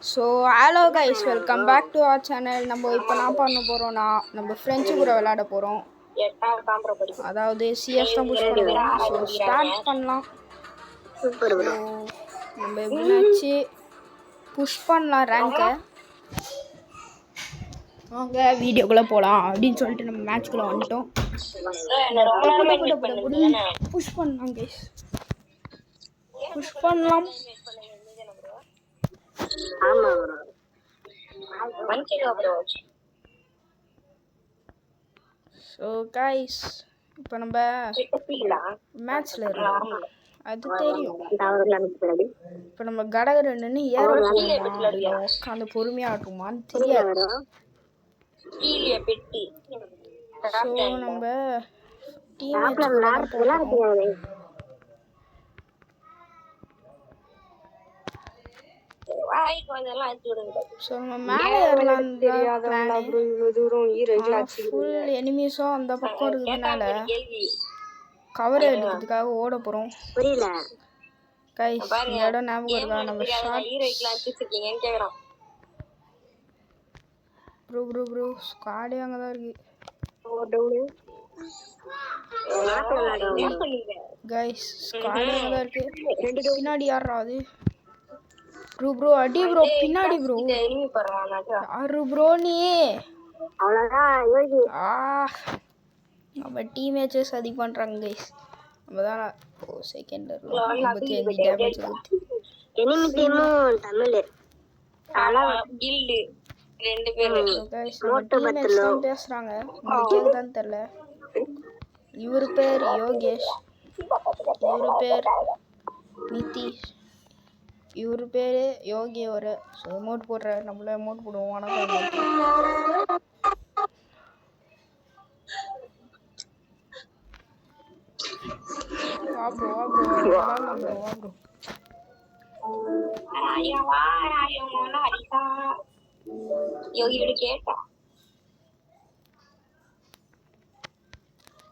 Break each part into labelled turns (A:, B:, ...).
A: So hello guys, welcome back to our channel. நம்ம இப்போ என்ன பண்ண போகிறோம்னா, நம்ம ஃப்ரெண்ட்ஸு கூட விளையாட போகிறோம். அதாவது சிஎஸ் தான் புஷ் பண்ண போகிறோம். ஸோ ஸ்டார்ட் பண்ணலாம். ஸோ நம்ம எப்படின்னாச்சு புஷ் பண்ணலாம் ரேங்கை. வாங்க வீடியோக்குள்ளே போகலாம் அப்படின்னு சொல்லிட்டு நம்ம மேட்ச்குள்ளே வந்துட்டோம். புஷ் பண்ணலாம் கைஸ், புஷ் பண்ணலாம். ஸோ கைஸ், இப்போ நம்ம மேட்ச்ல இருக்கோம், அது தெரியும். இப்போ நம்ம கடகரன்னு ஏற உட்காந்து பொறுமையாக ஆட்டுமான்னு தெரியாது. ஸோ நம்ம டீம்மேட்ஸ் கூட தான் போகிறோம். ஸோ நம்ம மேலே ஏறலாம். ஃபுல் எனிமீஸும் அந்த பக்கம் இருக்கிறதுனால கவர் எடுக்கிறதுக்காக ஓட போகிறோம். கைஸ், இந்த இடம் ஞாபகம் இருக்கா? நம்ம ப்ரோ ஸ்குவாடே அங்கே தான் இருக்கு. கைஸ், ஸ்குவாடே அங்கே தான் இருக்கு. பின்னாடி யாரா அது? ப்ரோ அடி ப்ரோ, பின்னாடி ப்ரோ. யாரு ப்ரோ நீ? நம்ம டீம்மேட்சே சதி பண்றாங்க கைஸ். நம்ம தான் செகண்ட் இருக்கோம். 85 டேமேஜ் ஆகுது. எனிமி டீமும் தமிழ் கில்ட் ரெண்டு பேர் கைஸ். டீம்மேட்ஸ் தான் பேசுறாங்க, உங்களுக்கு கேக்குதான்னு தெரியல. இவரு பேர் யோகேஷ், இவரு பேர் நிதிஷ், இவரு பேர் யோகி. ஒரு ஸோ அமௌண்ட் போடுற, நம்மள அமௌண்ட் போடுவோம். வணக்கம். வா ப்ரோ, வா ப்ரோ, வா ப்ரோ, வா ப்ரோ.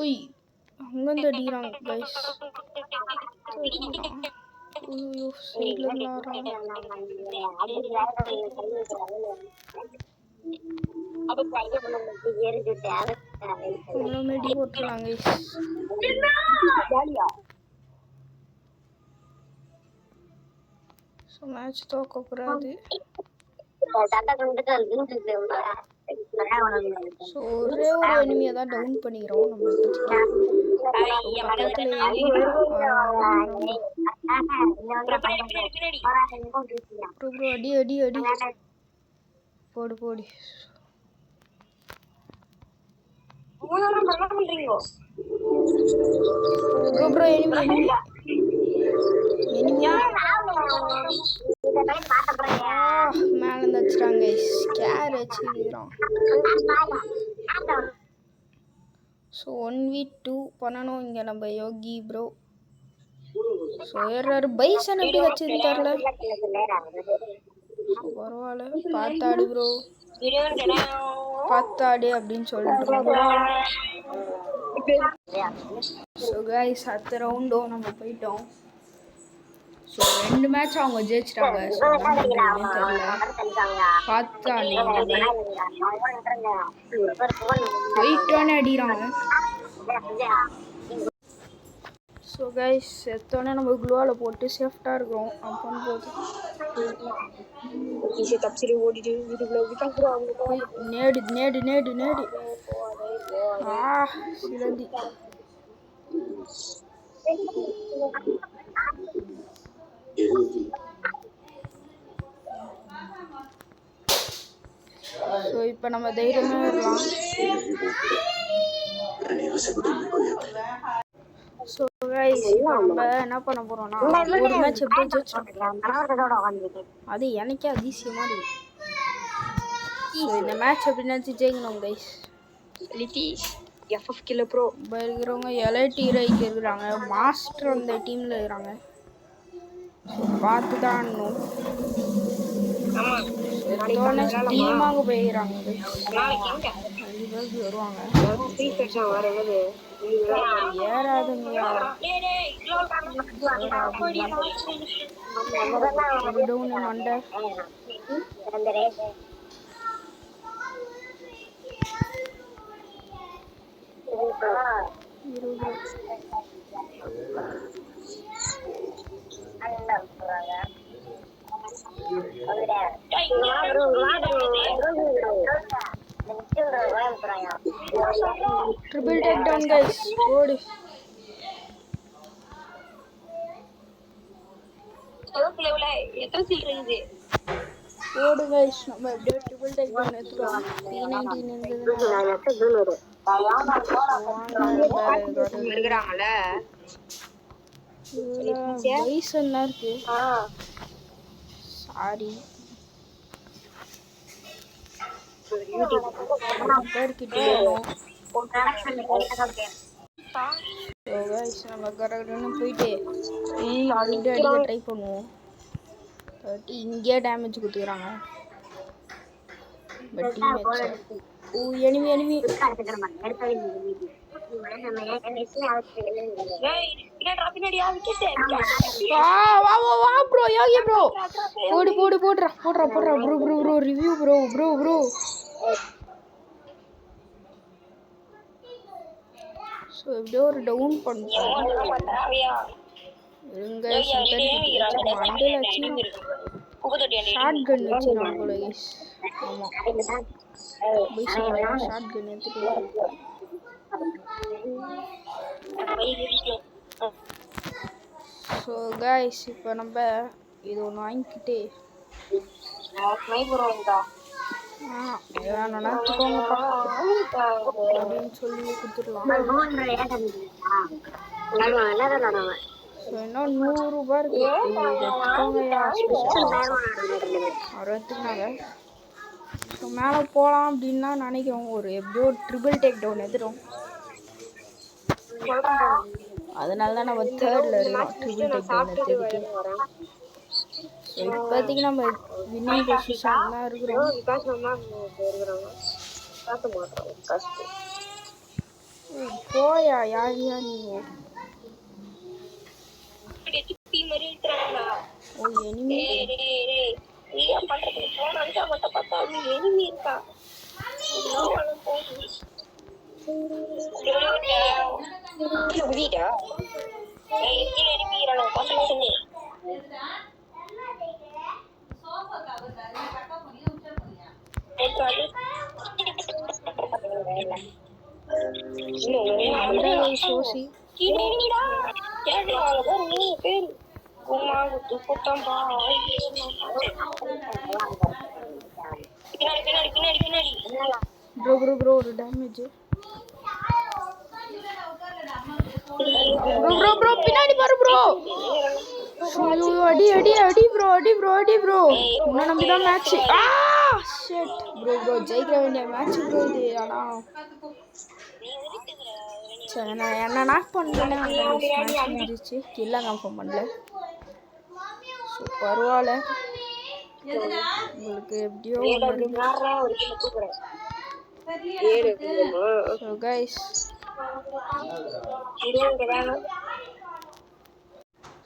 A: உய், அங்கேருந்து அடிக்கிறாங்க கைஸ். மெடி போட்டுருவாங்க. மேட்ச் தோக்கக்கூடாது. ஸோ ஒரே ஒரு எனிமியை தான் டவுன் பண்ணிக்கிறோம் நம்ம. பக்கத்தில் அடி அடி அடி போடு போடு. ப்ரோ எனிமி எனிமி எனிமி மேலே இருந்து வச்சுட்டாங்க. ஸ்கேர் வச்சுக்கிறான். ஸோ 1v2 பண்ணணும் இங்கே நம்ம யோகி ப்ரோ. ஸோ ஏறாரு. பைசன் எப்படி வச்சுன்னு தெரில. பரவாயில்ல, பார்த்தாடு ப்ரோ, பார்த்தாடு அப்படின்னு சொல்லிட்டு. ஸோ கைஸ், அடுத்த ரவுண்டும் நம்ம போயிட்டோம். ஸோ 2 மேட்ச் அவங்க ஜெயிச்சிட்டாங்க. ஸோ தெரியல, பார்த்தாடு வெயிட்டானே அடிக்கிறாங்க. ஸோ கைஸ், எத்தோடனே நம்ம க்ளோவில் போட்டு சேஃப்டாக இருக்கிறோம். அப்போன்னு போது நேடு நேடு நேடு நேடு. சிலந்தி. ஸோ இப்போ நம்ம தைரியமாக இருக்கலாம். ஸோ கைஸ், இப்போ நம்ம என்ன பண்ண போகிறோம்னா, ஒரு மேட்ச் எப்படி ஜெயிச்சோம், அது எனக்கே அதிசயமாக இருக்கு. ஸோ இந்த மேட்ச் எப்படின்னாச்சு ஜெயிக்கணும் கைஸ். லிட்டிஷ் எஃப்எஃப் கிலோ ப்ரோ இருக்கிறவங்க எலைட் ஹீரோய்க்கு இருக்கிறாங்க. மாஸ்டர் அந்த டீமில் இருக்கிறாங்க. ஸோ பார்த்து தான் ஆடணும். டீமாக போயிடுறாங்க. வருவாங்க ஏறாதுங்களா? மண்டை ட்ரிபிள் டேக் டவுன் கைஸ். ஓடு. ஓடு கைஸ். நம்ம எப்படியோ ட்ரிபிள் டேக் டவுன் எடுத்துட்டோம். P19 இருந்ததுனால பைசன் இருக்கு. சாரி நம்ம கரெக்டான போயிட்டு அடிக்க ட்ரை பண்ணுவோம். இங்கே டேமேஜ் கொடுத்துக்கிறாங்க. எனிமி போடுறா ரிவ்யூ ப்ரோ. ஸோ எப்படியோ ஒரு டவுன் பண்ணுவோம். இருங்க மண்டையில் வச்சுக்கிறோம். ஷார்ட் கன் வச்சுக்கிறான் போல கைஸ். ஆமாம் ஷார்ட் கன் எடுத்துட்டு. ஸோ கைஸ் இப்போ நம்ம இது ஒன்று வாங்கிக்கிட்டு வேணும்னா எடுத்துக்கோங்கப்பா அப்படின்னு சொல்லி கொடுத்துடலாம். ஸோ இன்னும் 100 ரூபாய் இருக்கு. எடுத்துக்கோங்கய்யா. அவர் எடுத்துக்கினாங்க. ஸோ மேலே போகலாம் அப்படின்னு தான் நினைக்கிறோம். எப்படியோ ட்ரிபிள் டேக் டவுன் எடுத்துட்டோம். அதனால தான் நம்ம தேர்டில் இருக்கோம். ட்ரிபிள் டேக் டவுன் எடுத்துக்கிட்டு இப்போதைக்கு நம்ம வின்னிங் பொசிஷன் தான் இருக்கிறோம். போயா யார் நீங்க? ஓ எனிமி சோசி ப்ரோ ஒரு டேமேஜ். ப்ரோ பின்னாடி பாரு ப்ரோ. அடி ப்ரோ. உன்னை நம்பிதான் மேட்ச். ஷிட் ப்ரோ ஜெயிக்க வேண்டிய மேட்ச் ப்ரோ இது. ஆனா சரி நான் என்ன நாக் பண்ணேன். மேட்ச் முடிஞ்சிச்சு. கில்ல கன்ஃபார்ம் பண்ணல. ஸோ பரவாயில்ல. உங்களுக்கு எப்படியோ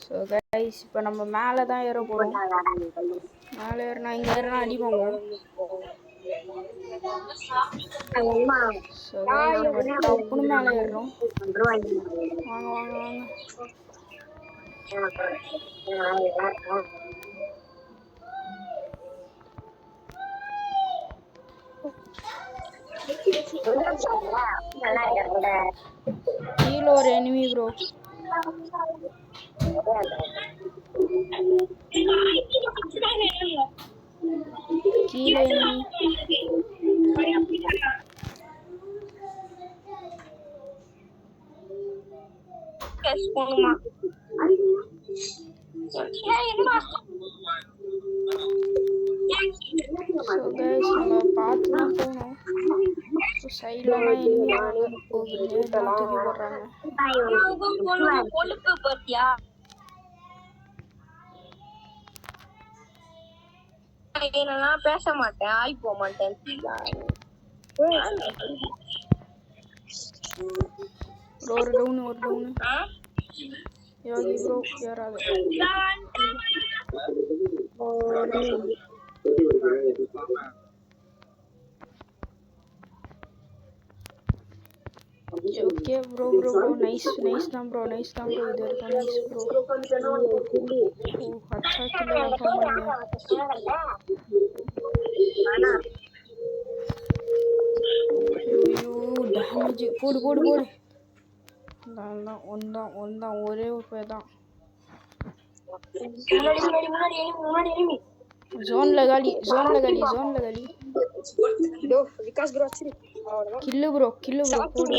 A: ஸோ கைஸ் இப்போ நம்ம மேலே தான் ஏற போகிறோம். மேலே ஏறினா இங்கே ஏறினா அடிப்பாங்க. ஸோ கைஸ் நம்ம டப்புன்னு மேலே ஏறுறோம். வாங்க கீழே ஒரு எனிமி ப்ரோ. கீழே எனிமி. நம்ம பார்த்து தான் போகணும். சைட்லலாம் எனிமி போகுது. தூக்கி போடுறாங்க. நான் பேச மாட்டேன். ஆய் போக மாட்டேன். ஒரு டவுன் யோகி ப்ரோ யாராவது ஓகே ப்ரோ நைஸ் தான் ப்ரோ இது வரைக்கும் நைஸ் ப்ரோ. ஓ அச்சா கில்ல கன்ஃபார்ம் பண்ணீங்க. ஐயோ டேமேஜ் போடு. ஒன்தான் ஒரே ஒரு பேர் தான். ஜோன்ல காலி.
B: விகாஸ் ப்ரோ அச்சிரு.
A: கில்லு ப்ரோ போடு.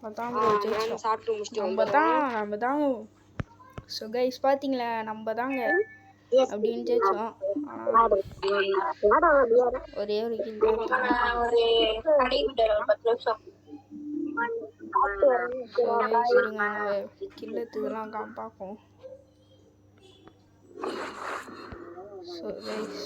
A: அதான் ப்ரோ ஜெயிச்சோம். நம்ம தான். ஸோ கைஸ் பார்த்தீங்களா, நம்ம தாங்க அப்படின்னு ஜெயிச்சோம். ஒரே ஒரு கில் தான். இருங்க நம்ம கில்லத்துக்கெல்லாம் பார்ப்போம். ஸோ கைஸ்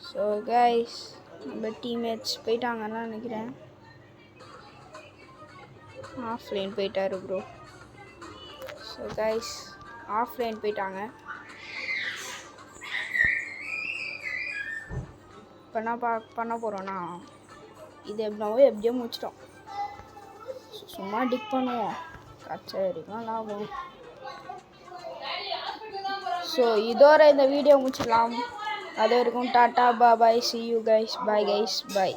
A: ஸோ கைஸ் நம்ம டீம்மேட்ஸ் போயிட்டாங்கன்னு நினைக்கிறேன். ஆஃப்லைன் போயிட்டாரு ப்ரோ. ஸோ கைஸ் ஆஃப்லைன் போயிட்டாங்க. இப்போ என்ன பண்ண போகிறோன்னா, இது எப்படியோ முடிச்சிட்டோம். சும்மா டிக் பண்ணுவோம், கச்சா வரைக்கும் லாபம். ஸோ இதோட இந்த வீடியோ முடிச்சிடலாம். அது வரைக்கும் tata bye, see you guys, bye guys, bye.